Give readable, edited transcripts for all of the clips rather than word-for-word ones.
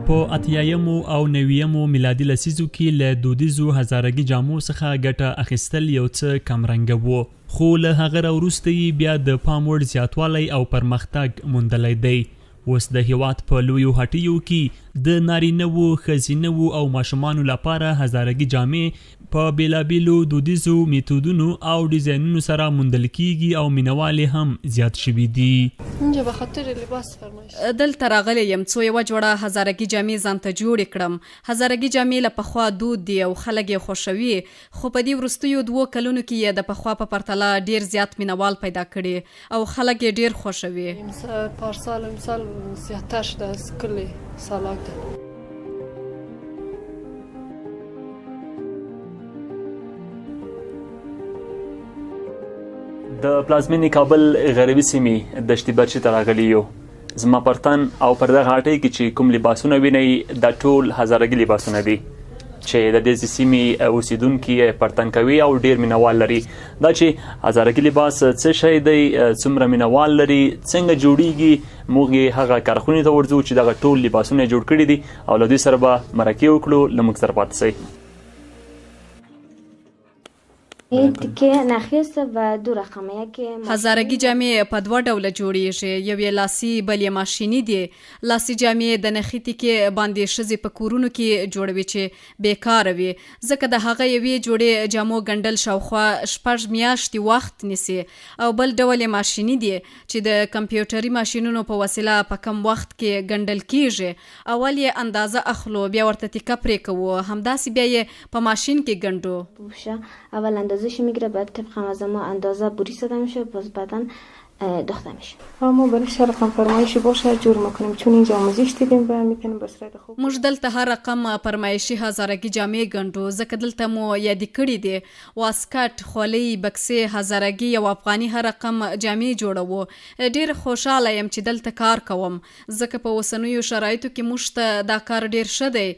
په 80مو او 90مو میلادي لسیزو کې له دودیزو هزارګي جامو څخه ګټه اخیستل یو څه کمرنګه وو، خو له هغه راوروسته یې بیا د پام وړ زیاتوالی او پرمختګ موندلی دی. اوس د هیواد په لویو هټیو کې د نارینه‌وو، ښځینه‌وو او ماشومانو لپاره هزارګي جامې په بیلابیلو دودیزو میتودونو او ډیزاینونو سره موندل کیږي او مینوالې هم زیات شوي دي. دلته راغلی یم څو یوه جوړه هزارګي جامې ځان ته جوړې کړم. هزارګي جامې له پخوا دود دي او خلک یې خوښوي، خو په دې وروستیو 2 کلونو کې یې د پخوا په پرتله ډیر زیات مینوال پیدا کړي او خلک یې ډیر خوښوي. پارسال امسال زیاتر شده از کل سالاک ده. د پلازمینې کابل غربي سیمې دشتي برچې ته راغلي یو. زما پرتن او پر دغه هټۍ کې چې کوم لباسونه وینئ دا ټول هزارګي لباسونه دي چې د دې سیمې اوسیدونکي پرتن کوي او ډیر مینوال لري. دا چې هزارګي لباس څه شی دی، څومره مینوال لري، څنګه جوړیږي، موږ هغه کارخونې ته ورځو چې دغه ټول لباسونه جوړ کړي دي او له دوی سره به مرکې وکړو. له موږ سره پاتې شئ. هزارګي جامې په 2 ډوله جوړیږي، یو یې لاسي بل یې ماشیني دي. لاسي جامې د نښتې کې باندې ښځې په کورونو کې جوړوي چې بیکاره وي، ځکه د هغه یوې جوړې جامو ګنډل شاوخوا 6 میاشتې وخت نیسي. او بل ډول یې ماشیني دي چې د کمپیوټري ماشینونو په وسیله په کم وخت کې ګنډل کیږي. اول یې اندازه اخلو، بیا ورته تیکه پرې کوو، همداسې بیا یې په ماشین کې ګنډو. اول اندازه‌شو میگیره، بعد طبق ما اندازه بوری زده میشه، باز بعداً داخته میشه. ما برای هر رقم فرمایشی باشه جور میکنیم، چون اینجا آموزش دیدیم و میتونیم به صورت خوب. موږ دلته هر رقم فرمایشي هزارګي جامې ګنډو، ځکه دلته مو یادې کړي دي واسکټ، خولۍ، بکسې، هزارګي او افغاني هر رقم جامې جوړوو. ډیر خوشاله یم چې دلته کار کوم، ځکه په اوسنیو شرایطو کې موږ ته دا کار ډیر ښه دی.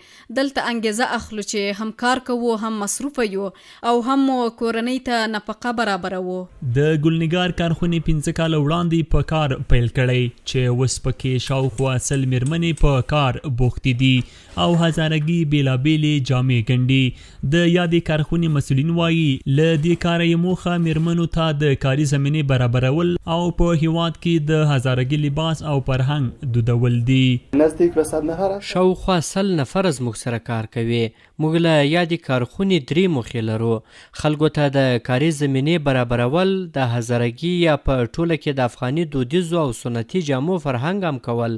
دلته انګیزه اخلو چې هم کار کوو، هم مصروفه یو او هم کورنۍ ته نفقه برابروو. د ګلنګار کارخونې 15 کاله وړاندې په کار پیل کړی چې اوس پکې شاوخوا 100 میرمنې په کار بوختې دي او هزارګي بیلابیلې جامې ګنډي. د یادې کارخونې مسؤلین وایي له دې کاره یې موخه میرمنو ته د کاري زمینې برابرول او په هیواد کې د هزارګي لباس او فرهنګ دودول دي. شاوخوا 100 نفر زموږ سره کار کوي. موږ له یادې کارخونې 3 موخې لرو: خلکو ته د کاري زمینې برابرول، د هزارګي یا په ټوله کې د افغاني دودیزو او سنتي جامو فرهنګ هم کول،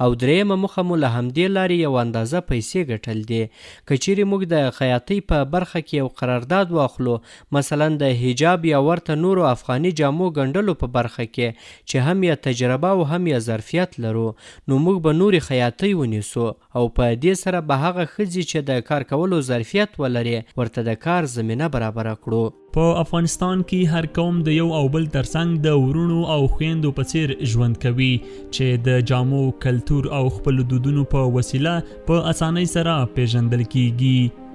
او درېیمه موخه مو له همدې لارې یو اندازه پیسې ګټل دي. که چیرې موږ د خیاطۍ په برخه کې یو قرارداد واخلو، مثلا د حجاب یا ورته نورو افغاني جامو ګنډلو په برخه کې چې هم یې تجربه او هم یې ظرفیت لرو، نو موږ به نورې خیاطۍ ونیسو او په دې سره به هغه ښځې چې د کار کولو ظرفیت ولري ورته د کار زمینه برابره کړو. په افغانستان کې هر قوم د یو او بل ترڅنګ د ورونو او خويندو په څیر ژوند کوي چې د جامو، کلتور او خپل دودونو په وسیله په اسانۍ سره پیژندل کیږي.